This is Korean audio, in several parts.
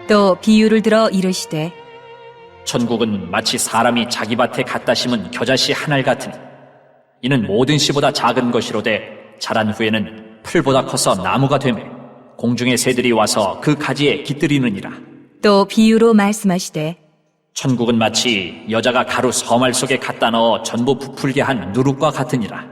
또 비유를 들어 이르시되 천국은 마치 사람이 자기 밭에 갖다 심은 겨자씨 한 알 같으니 이는 모든 씨보다 작은 것이로되 자란 후에는 풀보다 커서 나무가 되매 공중의 새들이 와서 그 가지에 깃들이느니라. 또 비유로 말씀하시되 천국은 마치 여자가 가루 서말 속에 갖다 넣어 전부 부풀게 한 누룩과 같으니라.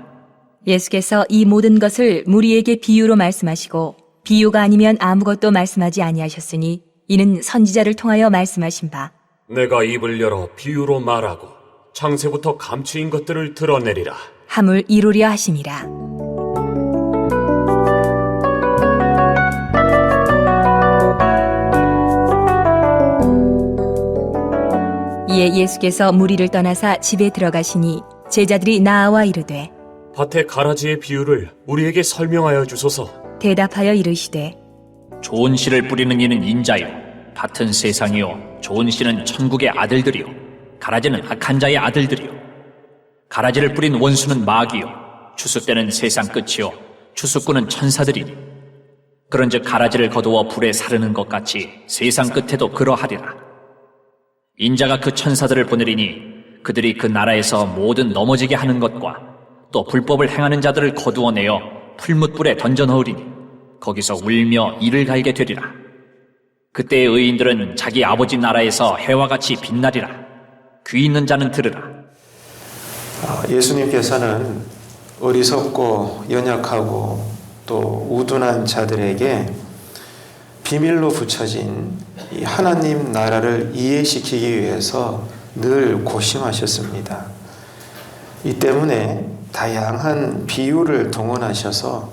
예수께서 이 모든 것을 무리에게 비유로 말씀하시고 비유가 아니면 아무것도 말씀하지 아니하셨으니 이는 선지자를 통하여 말씀하신 바 내가 입을 열어 비유로 말하고 창세부터 감추인 것들을 드러내리라. 함을 이루려 하심이라. 이에 예수께서 무리를 떠나사 집에 들어가시니 제자들이 나아와 이르되 밭의 가라지의 비유를 우리에게 설명하여 주소서. 대답하여 이르시되 좋은 씨를 뿌리는 이는 인자요 밭은 세상이요 좋은 씨는 천국의 아들들이요 가라지는 악한 자의 아들들이요 가라지를 뿌린 원수는 마귀요 추수때는 세상 끝이요 추수꾼은 천사들이니 그런즉 가라지를 거두어 불에 사르는 것 같이 세상 끝에도 그러하리라. 인자가 그 천사들을 보내리니 그들이 그 나라에서 모든 넘어지게 하는 것과 또 불법을 행하는 자들을 거두어내어 풀뭇불에 던져 넣으리니 거기서 울며 이를 갈게 되리라. 그때의 의인들은 자기 아버지 나라에서 해와 같이 빛나리라. 귀 있는 자는 들으라. 예수님께서는 어리석고 연약하고 또 우둔한 자들에게 비밀로 붙여진 이 하나님 나라를 이해시키기 위해서 늘 고심하셨습니다. 이 때문에 다양한 비유를 동원하셔서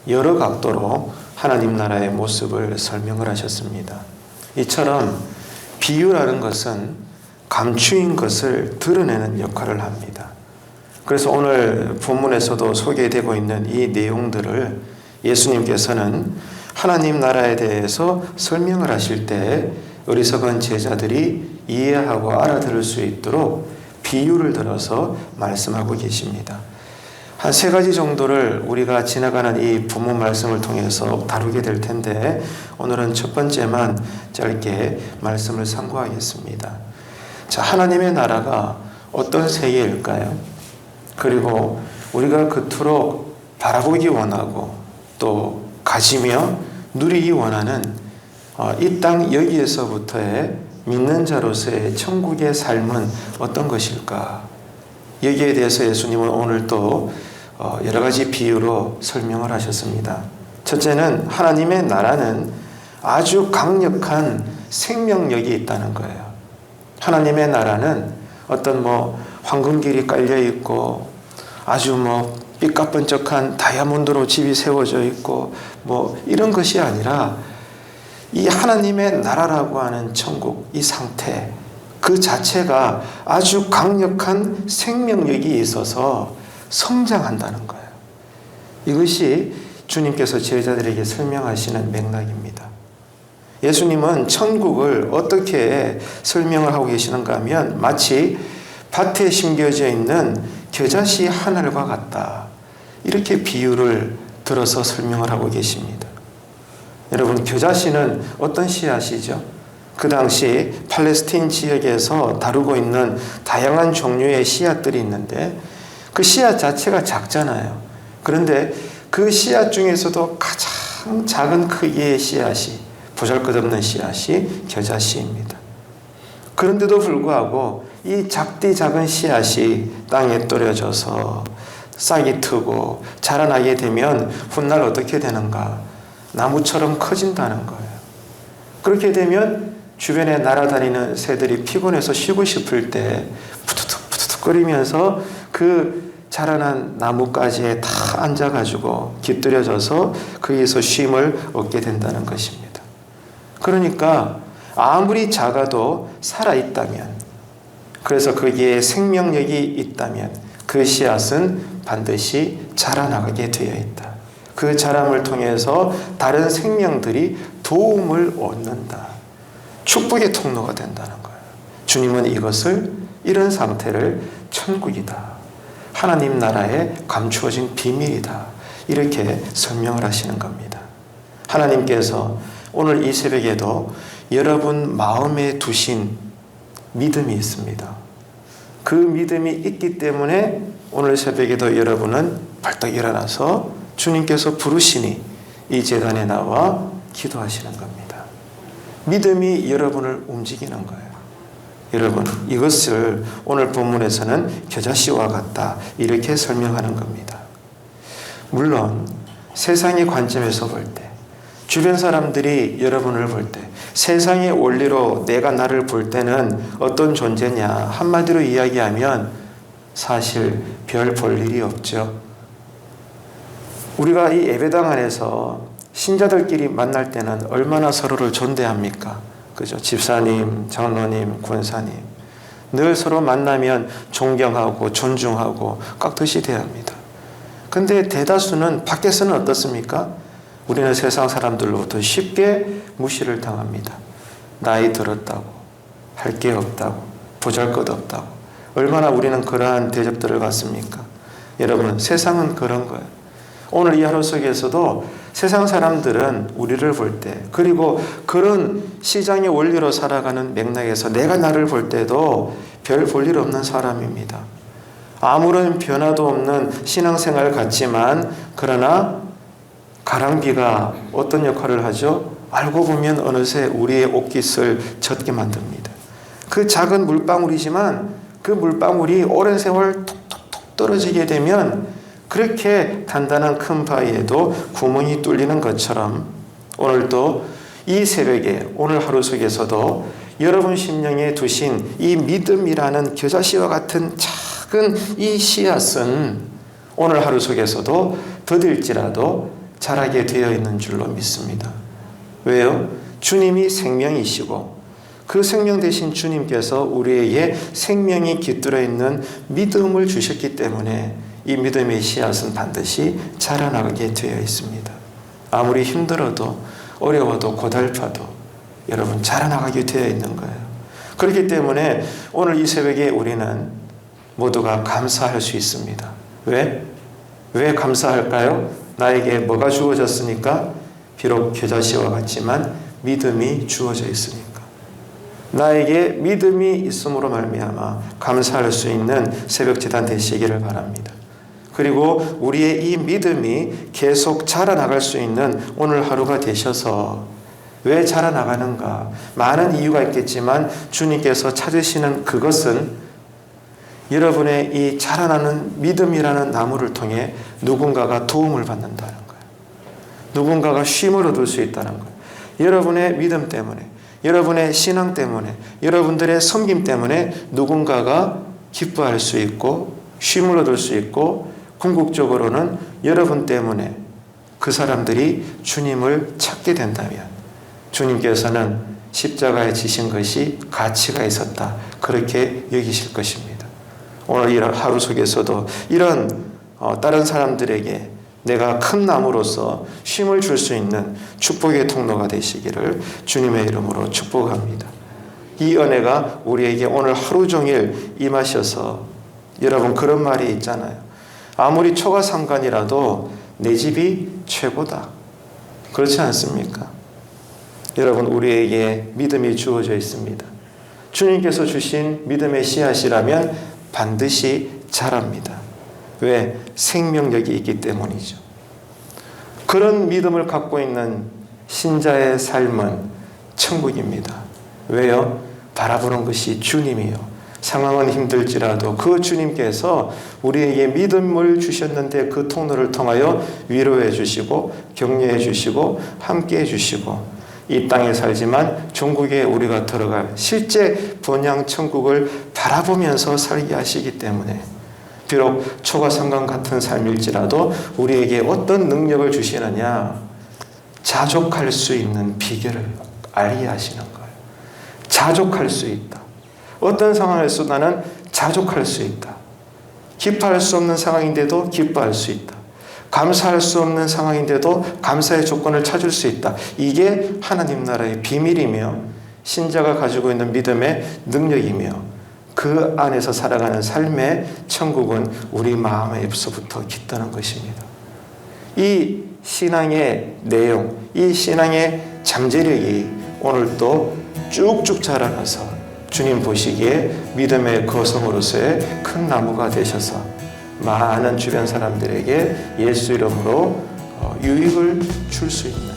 여러 각도로 하나님 나라의 모습을 설명을 하셨습니다. 이처럼 비유라는 것은 감추인 것을 드러내는 역할을 합니다. 그래서 오늘 본문에서도 소개되고 있는 이 내용들을 예수님께서는 하나님 나라에 대해서 설명을 하실 때 어리석은 제자들이 이해하고 알아들을 수 있도록 비유를 들어서 말씀하고 계십니다. 한 3가지 정도를 우리가 지나가는 이 본문 말씀을 통해서 다루게 될 텐데 오늘은 첫 번째만 짧게 말씀을 상고하겠습니다. 자, 하나님의 나라가 어떤 세계일까요? 그리고 우리가 그토록 바라보기 원하고 또 가지며 누리기 원하는 이 땅 여기에서부터의 믿는 자로서의 천국의 삶은 어떤 것일까? 여기에 대해서 예수님은 오늘 또 여러 가지 비유로 설명을 하셨습니다. 첫째는 하나님의 나라는 아주 강력한 생명력이 있다는 거예요. 하나님의 나라는 어떤 황금길이 깔려 있고 아주 삐까번쩍한 다이아몬드로 집이 세워져 있고 이런 것이 아니라 이 하나님의 나라라고 하는 천국, 이 상태 그 자체가 아주 강력한 생명력이 있어서 성장한다는 거예요. 이것이 주님께서 제자들에게 설명하시는 맥락입니다. 예수님은 천국을 어떻게 설명을 하고 계시는가 하면 마치 밭에 심겨져 있는 겨자씨 한 알과 같다. 이렇게 비유를 들어서 설명을 하고 계십니다. 여러분, 겨자씨는 어떤 씨앗이죠? 그 당시 팔레스틴 지역에서 다루고 있는 다양한 종류의 씨앗들이 있는데 그 씨앗 자체가 작잖아요. 그런데 그 씨앗 중에서도 가장 작은 크기의 씨앗이 보잘것없는 씨앗이 겨자씨입니다. 그런데도 불구하고 이 작디 작은 씨앗이 땅에 떨어져서 싹이 트고 자라나게 되면 훗날 어떻게 되는가? 나무처럼 커진다는 거예요. 그렇게 되면 주변에 날아다니는 새들이 피곤해서 쉬고 싶을 때 푸투툭 거리면서 그 자라난 나뭇가지에 다 앉아가지고 깃들여져서 거기서 쉼을 얻게 된다는 것입니다. 그러니까 아무리 작아도 살아있다면, 그래서 거기에 생명력이 있다면 그 씨앗은 반드시 자라나가게 되어 있다. 그 자람을 통해서 다른 생명들이 도움을 얻는다. 축복의 통로가 된다는 거예요. 주님은 이런 상태를 천국이다. 하나님 나라에 감추어진 비밀이다. 이렇게 설명을 하시는 겁니다. 하나님께서 오늘 이 새벽에도 여러분 마음에 두신 믿음이 있습니다. 그 믿음이 있기 때문에 오늘 새벽에도 여러분은 벌떡 일어나서 주님께서 부르시니 이 제단에 나와 기도하시는 겁니다. 믿음이 여러분을 움직이는 거예요. 여러분, 이것을 오늘 본문에서는 겨자씨와 같다 이렇게 설명하는 겁니다. 물론 세상의 관점에서 볼 때, 주변 사람들이 여러분을 볼 때, 세상의 원리로 내가 나를 볼 때는 어떤 존재냐 한마디로 이야기하면 사실 별 볼 일이 없죠. 우리가 이 예배당 안에서 신자들끼리 만날 때는 얼마나 서로를 존대합니까? 그죠? 집사님, 장로님, 권사님. 늘 서로 만나면 존경하고 존중하고 깍듯이 대합니다. 근데 대다수는 밖에서는 어떻습니까? 우리는 세상 사람들로부터 쉽게 무시를 당합니다. 나이 들었다고, 할 게 없다고, 보잘것없다고. 얼마나 우리는 그러한 대접들을 받습니까? 여러분, 세상은 그런 거예요. 오늘 이 하루 속에서도 세상 사람들은 우리를 볼 때, 그리고 그런 시장의 원리로 살아가는 맥락에서 내가 나를 볼 때도 별 볼 일 없는 사람입니다. 아무런 변화도 없는 신앙생활 같지만, 그러나 가랑비가 어떤 역할을 하죠? 알고 보면 어느새 우리의 옷깃을 젖게 만듭니다. 그 작은 물방울이지만 그 물방울이 오랜 세월 톡톡톡 떨어지게 되면 그렇게 단단한 큰 바위에도 구멍이 뚫리는 것처럼 오늘도 이 새벽에 오늘 하루 속에서도 여러분 심령에 두신 이 믿음이라는 겨자씨와 같은 작은 이 씨앗은 오늘 하루 속에서도 더딜지라도 자라게 되어 있는 줄로 믿습니다. 왜요? 주님이 생명이시고 그 생명 되신 주님께서 우리에게 생명이 깃들어 있는 믿음을 주셨기 때문에 이 믿음의 씨앗은 반드시 자라나게 되어 있습니다. 아무리 힘들어도 어려워도 고달파도 여러분 자라나가게 되어 있는 거예요. 그렇기 때문에 오늘 이 새벽에 우리는 모두가 감사할 수 있습니다. 왜? 왜 감사할까요? 나에게 뭐가 주어졌으니까? 비록 겨자씨와 같지만 믿음이 주어져 있으니까. 나에게 믿음이 있음으로 말미암아 감사할 수 있는 새벽 제단 되시기를 바랍니다. 그리고 우리의 이 믿음이 계속 자라나갈 수 있는 오늘 하루가 되셔서 왜 자라나가는가? 많은 이유가 있겠지만 주님께서 찾으시는 그것은 여러분의 이 자라나는 믿음이라는 나무를 통해 누군가가 도움을 받는다는 거예요. 누군가가 쉼을 얻을 수 있다는 거예요. 여러분의 믿음 때문에, 여러분의 신앙 때문에, 여러분들의 섬김 때문에 누군가가 기뻐할 수 있고 쉼을 얻을 수 있고 궁극적으로는 여러분 때문에 그 사람들이 주님을 찾게 된다면 주님께서는 십자가에 지신 것이 가치가 있었다. 그렇게 여기실 것입니다. 오늘 이 하루 속에서도 이런 다른 사람들에게 내가 큰 나무로서 쉼을 줄 수 있는 축복의 통로가 되시기를 주님의 이름으로 축복합니다. 이 은혜가 우리에게 오늘 하루 종일 임하셔서 여러분 그런 말이 있잖아요. 아무리 초가 상관이라도 내 집이 최고다. 그렇지 않습니까? 여러분 우리에게 믿음이 주어져 있습니다. 주님께서 주신 믿음의 씨앗이라면 반드시 자랍니다. 왜? 생명력이 있기 때문이죠. 그런 믿음을 갖고 있는 신자의 삶은 천국입니다. 왜요? 바라보는 것이 주님이요. 상황은 힘들지라도 그 주님께서 우리에게 믿음을 주셨는데 그 통로를 통하여 위로해 주시고 격려해 주시고 함께해 주시고 이 땅에 살지만 종국에 우리가 들어갈 실제 번영 천국을 바라보면서 살게 하시기 때문에 비록 초가상관 같은 삶일지라도 우리에게 어떤 능력을 주시느냐? 자족할 수 있는 비결을 알게 하시는 거예요. 자족할 수 있다. 어떤 상황에서 나는 자족할 수 있다. 기뻐할 수 없는 상황인데도 기뻐할 수 있다. 감사할 수 없는 상황인데도 감사의 조건을 찾을 수 있다. 이게 하나님 나라의 비밀이며 신자가 가지고 있는 믿음의 능력이며 그 안에서 살아가는 삶의 천국은 우리 마음에서부터 깃드는 것입니다. 이 신앙의 내용, 이 신앙의 잠재력이 오늘도 쭉쭉 자라나서 주님 보시기에 믿음의 거성으로서의 큰 나무가 되셔서 많은 주변 사람들에게 예수 이름으로 유익을 줄 수 있는,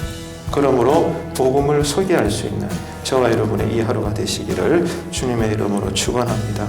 그러므로 복음을 소개할 수 있는 저와 여러분의 이 하루가 되시기를 주님의 이름으로 축원합니다.